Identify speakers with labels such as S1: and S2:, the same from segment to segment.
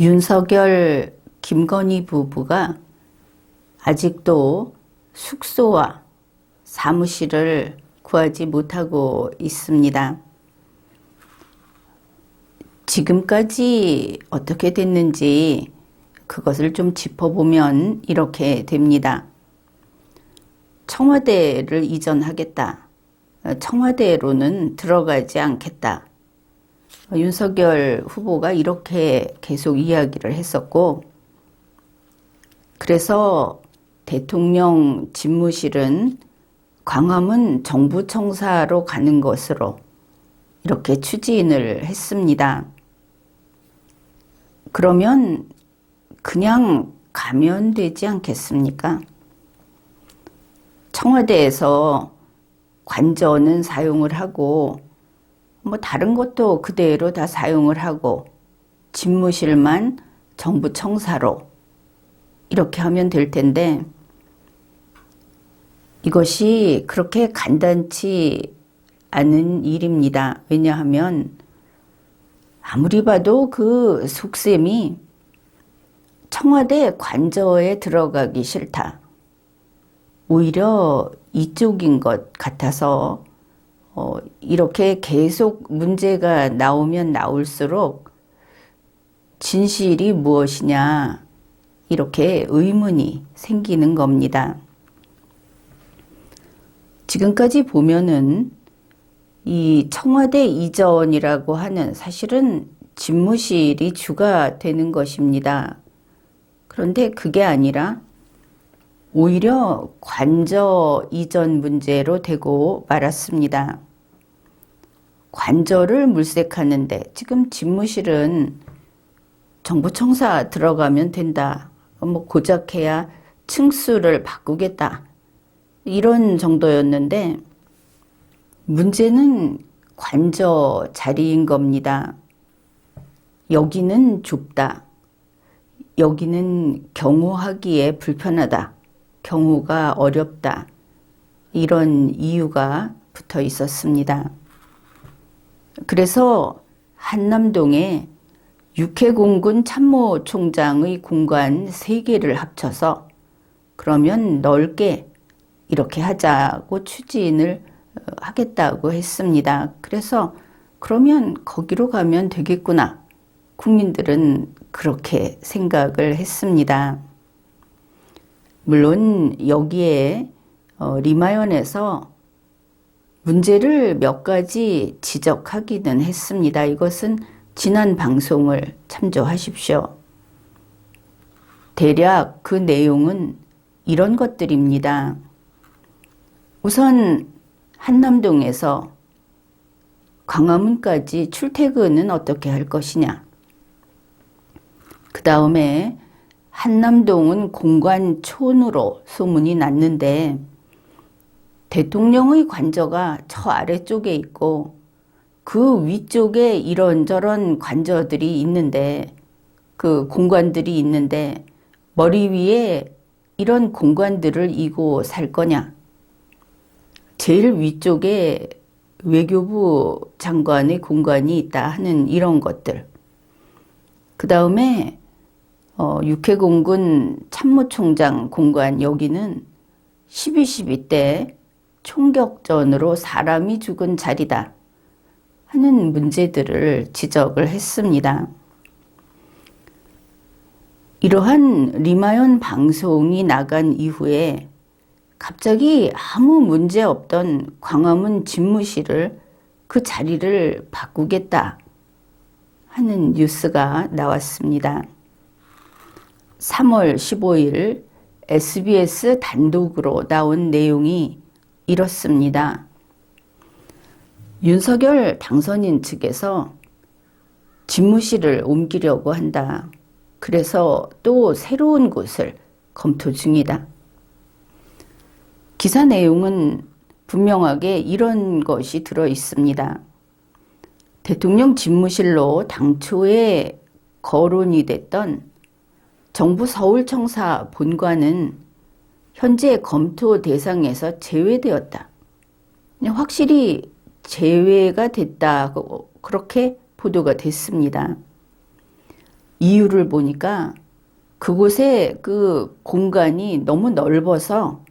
S1: 윤석열, 김건희 부부가 아직도 숙소와 사무실을 구하지 못하고 있습니다. 지금까지 어떻게 됐는지 그것을 좀 짚어보면 이렇게 됩니다. 청와대를 이전하겠다. 청와대로는 들어가지 않겠다. 윤석열 후보가 이렇게 계속 이야기를 했었고, 그래서 대통령 집무실은 광화문 정부청사로 가는 것으로 이렇게 추진을 했습니다. 그러면 그냥 가면 되지 않겠습니까? 청와대에서 관저는 사용을 하고 다른 것도 그대로 다 사용을 하고 집무실만 정부 청사로 이렇게 하면 될 텐데, 이것이 그렇게 간단치 않은 일입니다. 왜냐하면 아무리 봐도 그 속셈이 청와대 관저에 들어가기 싫다, 오히려 이쪽인 것 같아서 이렇게 계속 문제가 나오면 나올수록 진실이 무엇이냐 이렇게 의문이 생기는 겁니다. 지금까지 보면은 이 청와대 이전이라고 하는 사실은 집무실이 주가 되는 것입니다. 그런데 그게 아니라 오히려 관저 이전 문제로 되고 말았습니다. 관저를 물색하는데 지금 집무실은 정부청사 들어가면 된다. 고작해야 층수를 바꾸겠다. 이런 정도였는데 문제는 관저 자리인 겁니다. 여기는 좁다. 여기는 경호하기에 불편하다. 경호가 어렵다. 이런 이유가 붙어 있었습니다. 그래서 한남동에 육해공군 참모총장의 공간 3개를 합쳐서 그러면 넓게 이렇게 하자고 추진을 하겠다고 했습니다. 그래서 그러면 거기로 가면 되겠구나. 국민들은 그렇게 생각을 했습니다. 물론 여기에 리마연에서 문제를 몇 가지 지적하기는 했습니다. 이것은 지난 방송을 참조하십시오. 대략 그 내용은 이런 것들입니다. 우선 한남동에서 광화문까지 출퇴근은 어떻게 할 것이냐. 그 다음에 한남동은 공관촌으로 소문이 났는데 대통령의 관저가 저 아래쪽에 있고 그 위쪽에 이런저런 관저들이 있는데, 그 공관들이 있는데 머리 위에 이런 공관들을 이고 살 거냐. 제일 위쪽에 외교부 장관의 공관이 있다 하는 이런 것들. 그 다음에 육해공군 참모총장 공관, 여기는 12.12 때 총격전으로 사람이 죽은 자리다 하는 문제들을 지적을 했습니다. 이러한 리마연 방송이 나간 이후에 갑자기 아무 문제 없던 광화문 집무실을 그 자리를 바꾸겠다 하는 뉴스가 나왔습니다. 3월 15일 SBS 단독으로 나온 내용이 이렇습니다. 윤석열 당선인 측에서 집무실을 옮기려고 한다. 그래서 또 새로운 곳을 검토 중이다. 기사 내용은 분명하게 이런 것이 들어 있습니다. 대통령 집무실로 당초에 거론이 됐던 정부 서울청사 본관은 현재 검토 대상에서 제외되었다. 확실히 제외가 됐다. 그렇게 보도가 됐습니다. 이유를 보니까 그곳에 그 공간이 너무 넓어서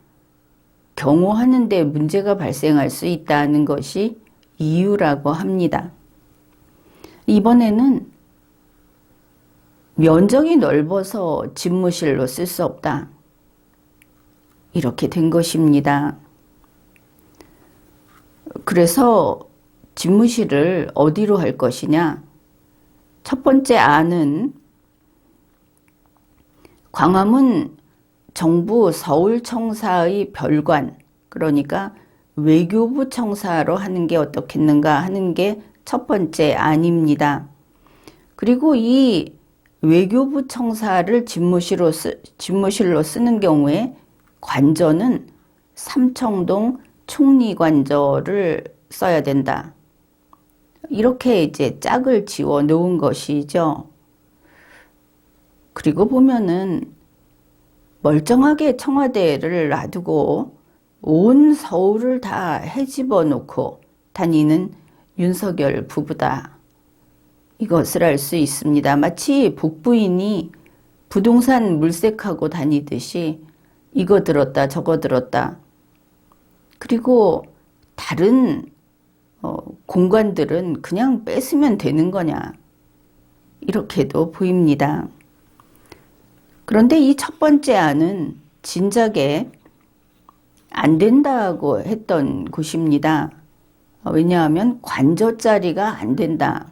S1: 경호하는 데 문제가 발생할 수 있다는 것이 이유라고 합니다. 이번에는 면적이 넓어서 집무실로 쓸 수 없다. 이렇게 된 것입니다. 그래서 집무실을 어디로 할 것이냐? 첫 번째 안은 광화문 정부 서울청사의 별관, 그러니까 외교부 청사로 하는 게 어떻겠는가 하는 게 첫 번째 안입니다. 그리고 이 외교부 청사를 집무실로 쓰는 경우에 관저는 삼청동 총리관저를 써야 된다. 이렇게 이제 짝을 지어 놓은 것이죠. 그리고 보면은 멀쩡하게 청와대를 놔두고 온 서울을 다 헤집어 놓고 다니는 윤석열 부부다. 이것을 알 수 있습니다. 마치 복부인이 부동산 물색하고 다니듯이 이거 들었다 저거 들었다. 그리고 다른 공간들은 그냥 뺏으면 되는 거냐. 이렇게도 보입니다. 그런데 이 첫 번째 안은 진작에 안 된다고 했던 곳입니다. 왜냐하면 관저 자리가 안 된다.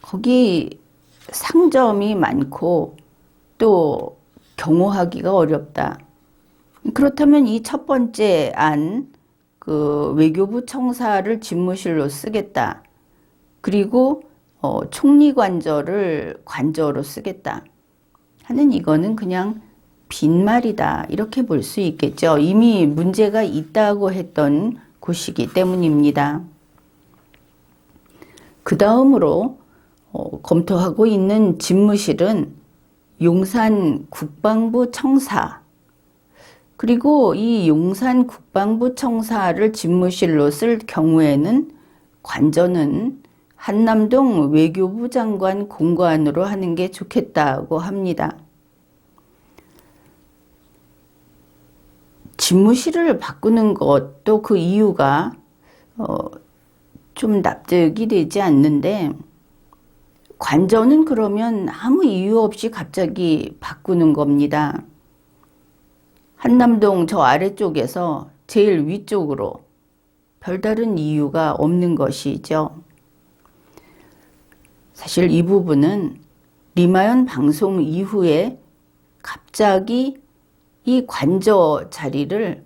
S1: 거기 상점이 많고 또 경호하기가 어렵다. 그렇다면 이 첫 번째 안, 그 외교부 청사를 집무실로 쓰겠다. 그리고 총리관저를 관저로 쓰겠다. 하는 이거는 그냥 빈말이다. 이렇게 볼 수 있겠죠. 이미 문제가 있다고 했던 곳이기 때문입니다. 그 다음으로 검토하고 있는 집무실은 용산 국방부 청사, 그리고 이 용산 국방부 청사를 집무실로 쓸 경우에는 관저는 한남동 외교부 장관 공관으로 하는 게 좋겠다고 합니다. 집무실을 바꾸는 것도 그 이유가 좀 납득이 되지 않는데, 관저는 그러면 아무 이유 없이 갑자기 바꾸는 겁니다. 한남동 저 아래쪽에서 제일 위쪽으로 별다른 이유가 없는 것이죠. 사실 이 부분은 리마연 방송 이후에 갑자기 이 관저 자리를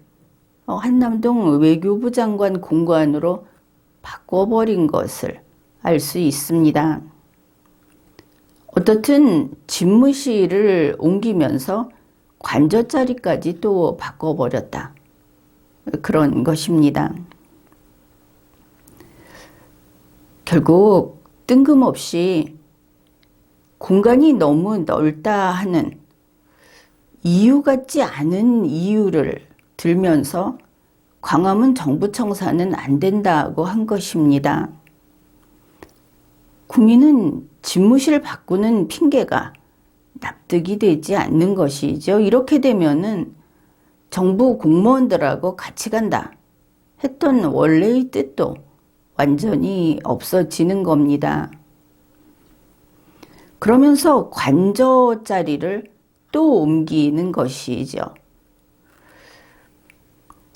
S1: 한남동 외교부 장관 공관으로 바꿔버린 것을 알 수 있습니다. 어떻든 집무실을 옮기면서 관저 자리까지 또 바꿔버렸다. 그런 것입니다. 결국 뜬금없이 공간이 너무 넓다 하는 이유 같지 않은 이유를 들면서 광화문 정부청사는 안 된다고 한 것입니다. 국민은 집무실 바꾸는 핑계가 납득이 되지 않는 것이죠. 이렇게 되면은 정부 공무원들하고 같이 간다 했던 원래의 뜻도 완전히 없어지는 겁니다. 그러면서 관저 자리를 또 옮기는 것이죠.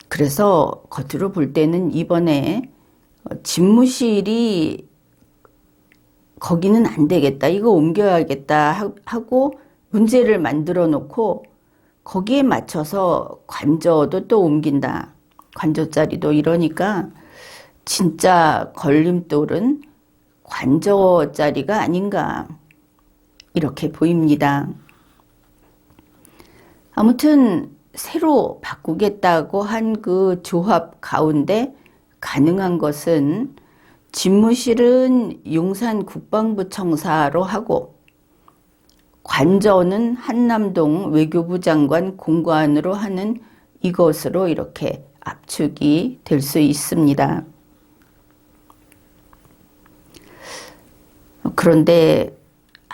S1: 그래서 겉으로 볼 때는 이번에 집무실이 거기는 안 되겠다, 이거 옮겨야겠다 하고 문제를 만들어 놓고 거기에 맞춰서 관저도 또 옮긴다, 관저 자리도, 이러니까 진짜 걸림돌은 관저 자리가 아닌가 이렇게 보입니다. 아무튼 새로 바꾸겠다고 한 그 조합 가운데 가능한 것은 집무실은 용산 국방부 청사로 하고 관저는 한남동 외교부 장관 공관으로 하는 이것으로 이렇게 압축이 될 수 있습니다. 그런데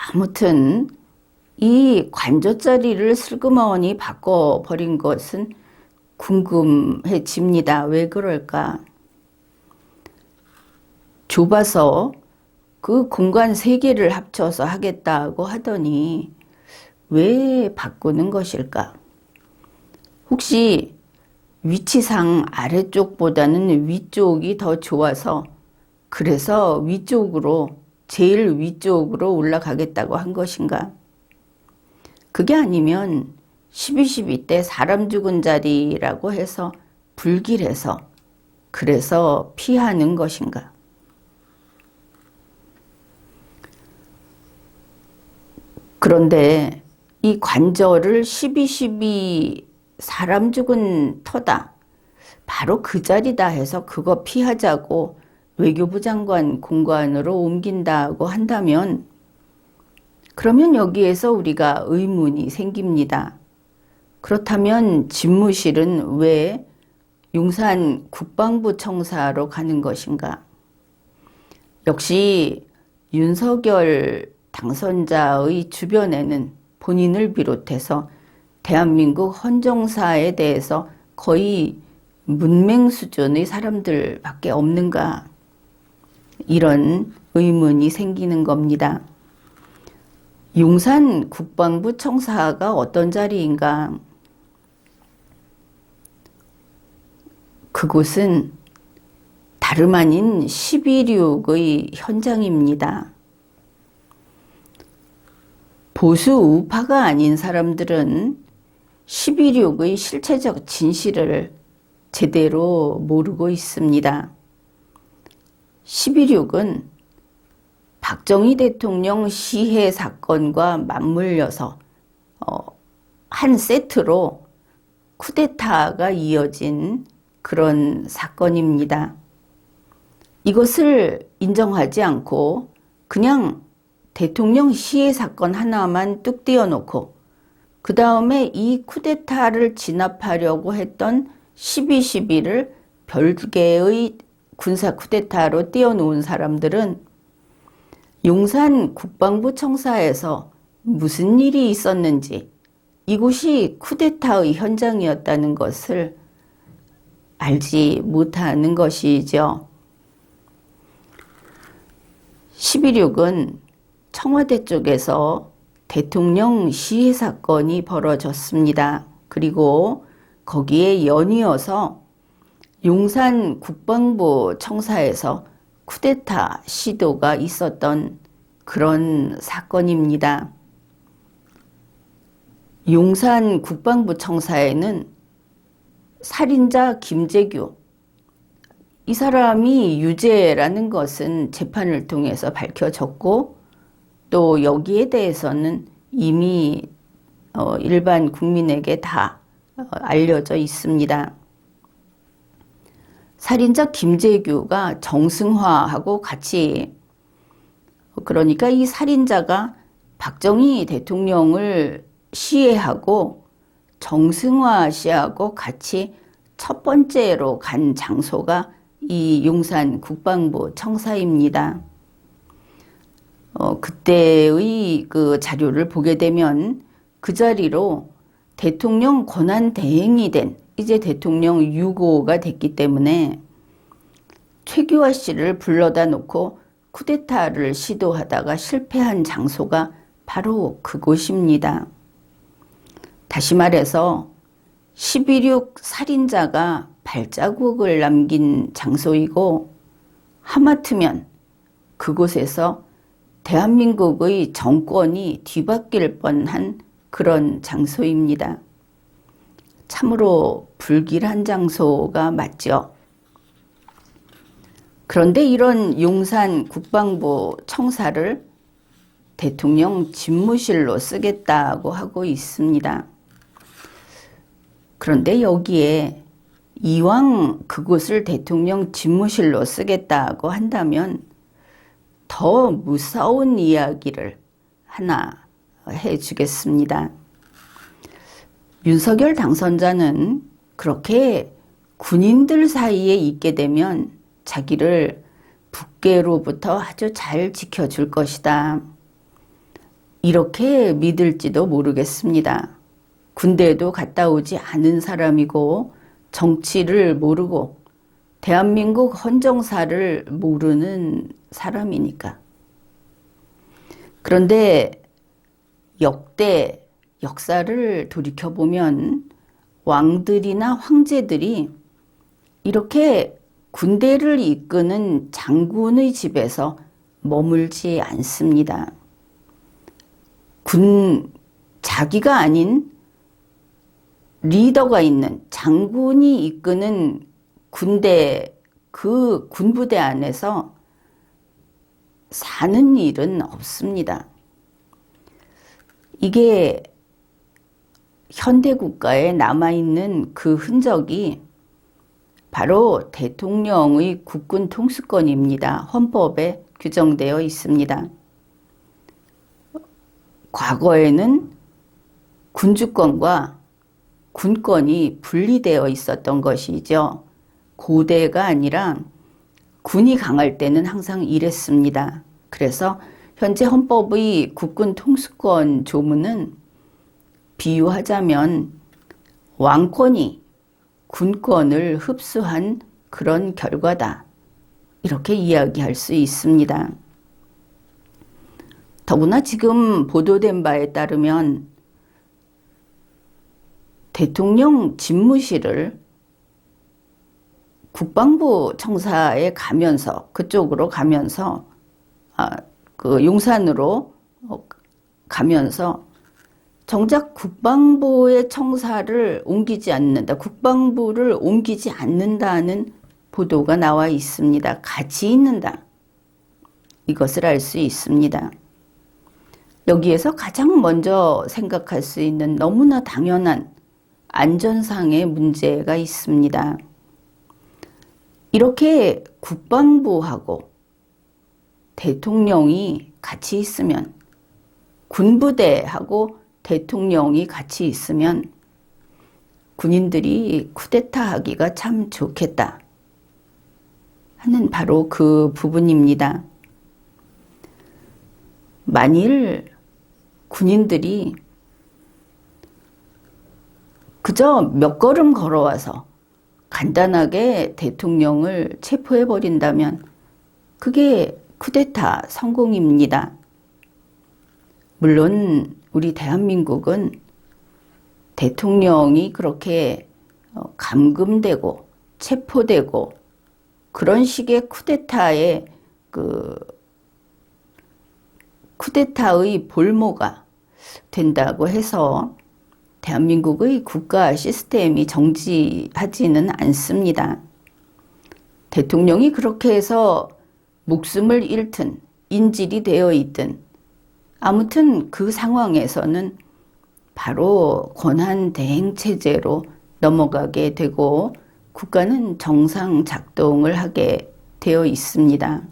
S1: 아무튼 이 관저 자리를 슬그머니 바꿔버린 것은 궁금해집니다. 왜 그럴까? 좁아서 그 공간 3개를 합쳐서 하겠다고 하더니 왜 바꾸는 것일까? 혹시 위치상 아래쪽보다는 위쪽이 더 좋아서 그래서 제일 위쪽으로 올라가겠다고 한 것인가? 그게 아니면 12.12 때 사람 죽은 자리라고 해서 불길해서 그래서 피하는 것인가? 그런데 이 관절을 12.12 사람 죽은 터다. 바로 그 자리다 해서 그거 피하자고 외교부 장관 공관으로 옮긴다고 한다면 그러면 여기에서 우리가 의문이 생깁니다. 그렇다면 집무실은 왜 용산 국방부 청사로 가는 것인가? 역시 윤석열 당선자의 주변에는 본인을 비롯해서 대한민국 헌정사에 대해서 거의 문맹 수준의 사람들밖에 없는가? 이런 의문이 생기는 겁니다. 용산 국방부 청사가 어떤 자리인가? 그곳은 다름 아닌 12.6의 현장입니다. 보수 우파가 아닌 사람들은 12.6의 실체적 진실을 제대로 모르고 있습니다. 12.6은 박정희 대통령 시해 사건과 맞물려서 한 세트로 쿠데타가 이어진 그런 사건입니다. 이것을 인정하지 않고 그냥 대통령 시해 사건 하나만 뚝 띄워놓고 그 다음에 이 쿠데타를 진압하려고 했던 12.12를 별개의 군사 쿠데타로 띄워놓은 사람들은 용산 국방부 청사에서 무슨 일이 있었는지 이곳이 쿠데타의 현장이었다는 것을 알지 못하는 것이죠. 12.6은 청와대 쪽에서 대통령 시해 사건이 벌어졌습니다. 그리고 거기에 연이어서 용산 국방부 청사에서 쿠데타 시도가 있었던 그런 사건입니다. 용산 국방부 청사에는 살인자 김재규, 이 사람이 유죄라는 것은 재판을 통해서 밝혀졌고 또 여기에 대해서는 이미 일반 국민에게 다 알려져 있습니다. 살인자 김재규가 정승화하고 같이, 그러니까 이 살인자가 박정희 대통령을 시해하고 정승화 씨하고 같이 첫 번째로 간 장소가 이 용산 국방부 청사입니다. 그때의 그 자료를 보게 되면 그 자리로 대통령 권한 대행이 된 이제 대통령 6호가 됐기 때문에 최규하 씨를 불러다 놓고 쿠데타를 시도하다가 실패한 장소가 바로 그곳입니다. 다시 말해서 12.6 살인자가 발자국을 남긴 장소이고 하마터면 그곳에서 대한민국의 정권이 뒤바뀔 뻔한 그런 장소입니다. 참으로 불길한 장소가 맞죠. 그런데 이런 용산 국방부 청사를 대통령 집무실로 쓰겠다고 하고 있습니다. 그런데 여기에 이왕 그곳을 대통령 집무실로 쓰겠다고 한다면 더 무서운 이야기를 하나 해주겠습니다. 윤석열 당선자는 그렇게 군인들 사이에 있게 되면 자기를 북괴로부터 아주 잘 지켜줄 것이다. 이렇게 믿을지도 모르겠습니다. 군대에도 갔다 오지 않은 사람이고 정치를 모르고 대한민국 헌정사를 모르는 사람이니까. 그런데 역대 역사를 돌이켜보면 왕들이나 황제들이 이렇게 군대를 이끄는 장군의 집에서 머물지 않습니다. 자기가 아닌 리더가 있는 장군이 이끄는 군대, 그 군부대 안에서 사는 일은 없습니다. 이게 현대 국가에 남아있는 그 흔적이 바로 대통령의 국군 통수권입니다. 헌법에 규정되어 있습니다. 과거에는 군주권과 군권이 분리되어 있었던 것이죠. 고대가 아니라 군이 강할 때는 항상 이랬습니다. 그래서 현재 헌법의 국군 통수권 조문은 비유하자면 왕권이 군권을 흡수한 그런 결과다. 이렇게 이야기할 수 있습니다. 더구나 지금 보도된 바에 따르면 대통령 집무실을 국방부 청사에 가면서 그쪽으로 가면서 그 용산으로 가면서 정작 국방부의 청사를 옮기지 않는다. 국방부를 옮기지 않는다는 보도가 나와 있습니다. 같이 있는다. 이것을 알 수 있습니다. 여기에서 가장 먼저 생각할 수 있는 너무나 당연한 안전상의 문제가 있습니다. 이렇게 국방부하고 대통령이 같이 있으면, 군부대하고 대통령이 같이 있으면 군인들이 쿠데타 하기가 참 좋겠다 하는 바로 그 부분입니다. 만일 군인들이 그저 몇 걸음 걸어와서 간단하게 대통령을 체포해버린다면 그게 쿠데타 성공입니다. 물론 우리 대한민국은 대통령이 그렇게 감금되고 체포되고 그런 식의 쿠데타의 볼모가 된다고 해서 대한민국의 국가 시스템이 정지하지는 않습니다. 대통령이 그렇게 해서 목숨을 잃든 인질이 되어 있든 아무튼 그 상황에서는 바로 권한 대행 체제로 넘어가게 되고 국가는 정상 작동을 하게 되어 있습니다.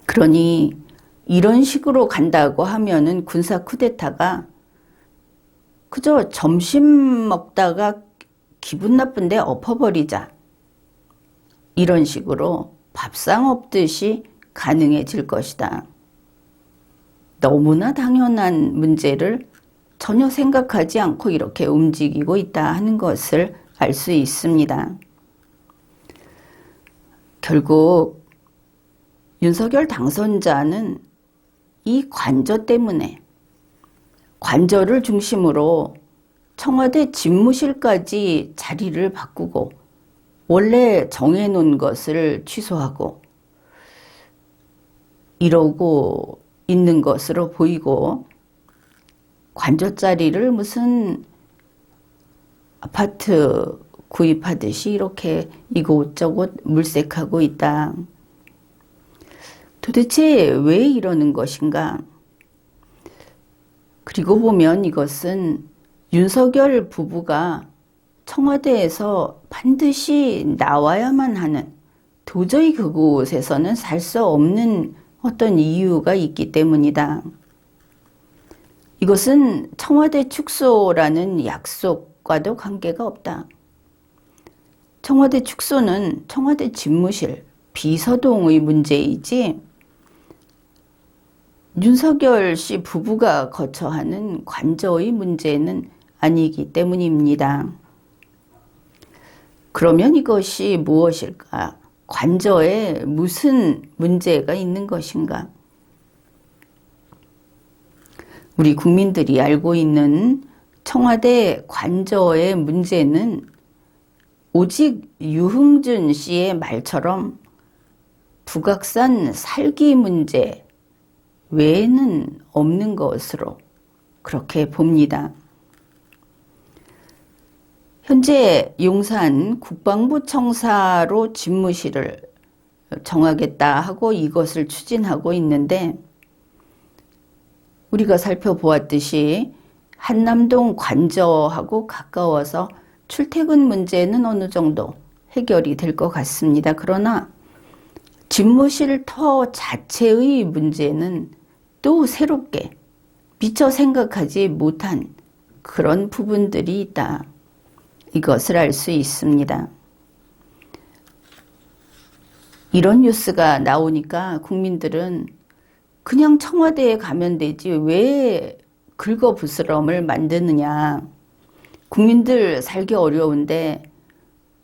S1: 그러니 이런 식으로 간다고 하면은 군사 쿠데타가 그저 점심 먹다가 기분 나쁜데 엎어버리자, 이런 식으로 밥상 엎듯이 가능해질 것이다. 너무나 당연한 문제를 전혀 생각하지 않고 이렇게 움직이고 있다 하는 것을 알 수 있습니다. 결국 윤석열 당선자는 이 관저 때문에, 관저를 중심으로 청와대 집무실까지 자리를 바꾸고 원래 정해놓은 것을 취소하고 이러고 있는 것으로 보이고, 관저 자리를 무슨 아파트 구입하듯이 이렇게 이곳저곳 물색하고 있다. 도대체 왜 이러는 것인가? 그리고 보면 이것은 윤석열 부부가 청와대에서 반드시 나와야만 하는, 도저히 그곳에서는 살 수 없는 어떤 이유가 있기 때문이다. 이것은 청와대 축소라는 약속과도 관계가 없다. 청와대 축소는 청와대 집무실, 비서동의 문제이지 윤석열 씨 부부가 거처하는 관저의 문제는 아니기 때문입니다. 그러면 이것이 무엇일까? 관저에 무슨 문제가 있는 것인가? 우리 국민들이 알고 있는 청와대 관저의 문제는 오직 유흥준 씨의 말처럼 북악산 살기 문제 외에는 없는 것으로 그렇게 봅니다. 현재 용산 국방부 청사로 집무실을 정하겠다 하고 이것을 추진하고 있는데, 우리가 살펴보았듯이 한남동 관저하고 가까워서 출퇴근 문제는 어느 정도 해결이 될 것 같습니다. 그러나 집무실 터 자체의 문제는 또 새롭게 미처 생각하지 못한 그런 부분들이 있다. 이것을 알 수 있습니다. 이런 뉴스가 나오니까 국민들은 그냥 청와대에 가면 되지 왜 긁어부스럼을 만드느냐. 국민들 살기 어려운데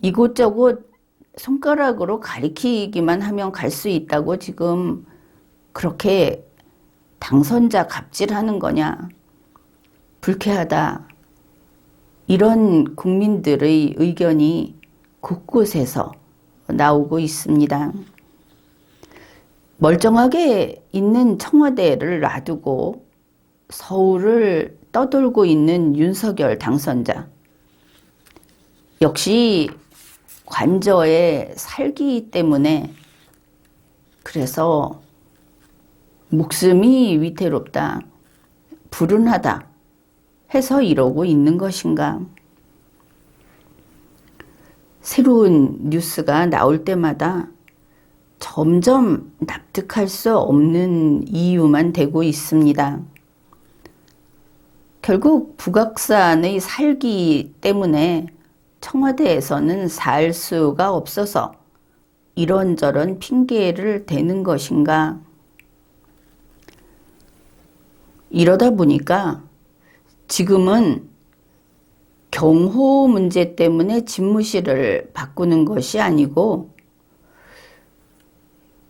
S1: 이곳저곳 손가락으로 가리키기만 하면 갈 수 있다고 지금 그렇게 당선자 갑질하는 거냐. 불쾌하다. 이런 국민들의 의견이 곳곳에서 나오고 있습니다. 멀쩡하게 있는 청와대를 놔두고 서울을 떠돌고 있는 윤석열 당선자. 역시 관저에 살기 때문에 그래서 목숨이 위태롭다, 불운하다 해서 이러고 있는 것인가? 새로운 뉴스가 나올 때마다 점점 납득할 수 없는 이유만 되고 있습니다. 결국 북악산의 살기 때문에 청와대에서는 살 수가 없어서 이런저런 핑계를 대는 것인가? 이러다 보니까 지금은 경호 문제 때문에 집무실을 바꾸는 것이 아니고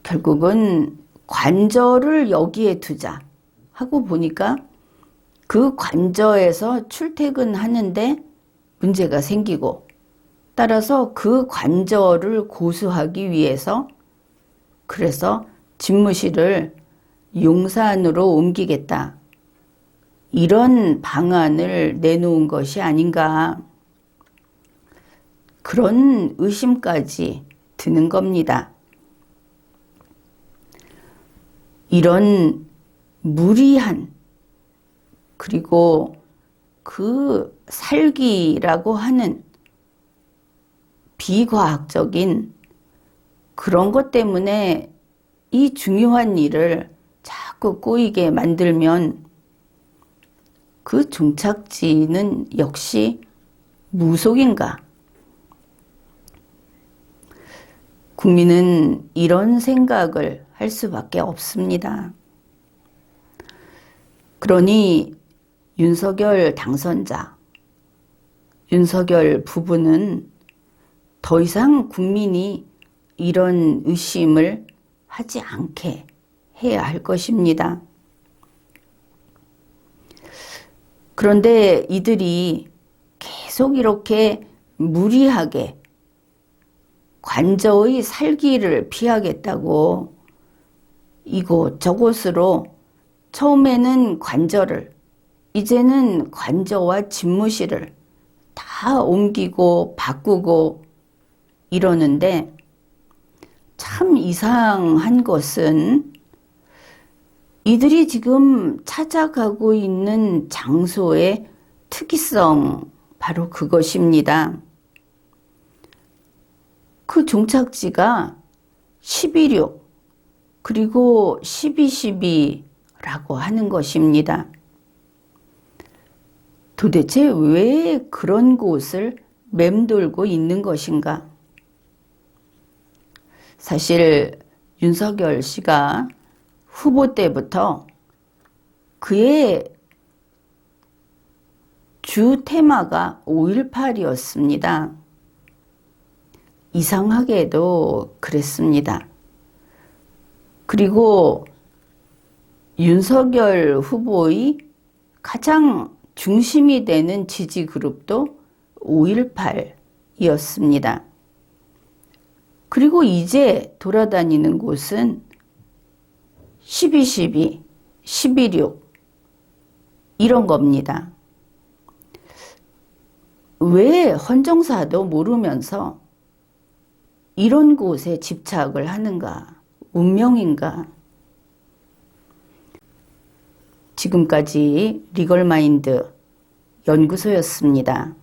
S1: 결국은 관저를 여기에 두자 하고 보니까 그 관저에서 출퇴근하는데 문제가 생기고, 따라서 그 관저를 고수하기 위해서 그래서 집무실을 용산으로 옮기겠다. 이런 방안을 내놓은 것이 아닌가. 그런 의심까지 드는 겁니다. 이런 무리한, 그리고 그 살기라고 하는 비과학적인 그런 것 때문에 이 중요한 일을 자꾸 꼬이게 만들면 그 종착지는 역시 무속인가? 국민은 이런 생각을 할 수밖에 없습니다. 그러니 윤석열 당선자, 윤석열 부부는 더 이상 국민이 이런 의심을 하지 않게 해야 할 것입니다. 그런데 이들이 계속 이렇게 무리하게 관저의 살기를 피하겠다고 이곳저곳으로 처음에는 관저를, 이제는 관저와 집무실을 다 옮기고 바꾸고 이러는데, 참 이상한 것은 이들이 지금 찾아가고 있는 장소의 특이성, 바로 그것입니다. 그 종착지가 11.6 그리고 12.12라고 하는 것입니다. 도대체 왜 그런 곳을 맴돌고 있는 것인가? 사실 윤석열 씨가 후보 때부터 그의 주 테마가 5.18이었습니다. 이상하게도 그랬습니다. 그리고 윤석열 후보의 가장 중심이 되는 지지 그룹도 5.18이었습니다. 그리고 이제 돌아다니는 곳은 12.12, 12.6 이런 겁니다. 왜 헌정사도 모르면서 이런 곳에 집착을 하는가? 운명인가? 지금까지 리걸마인드 연구소였습니다.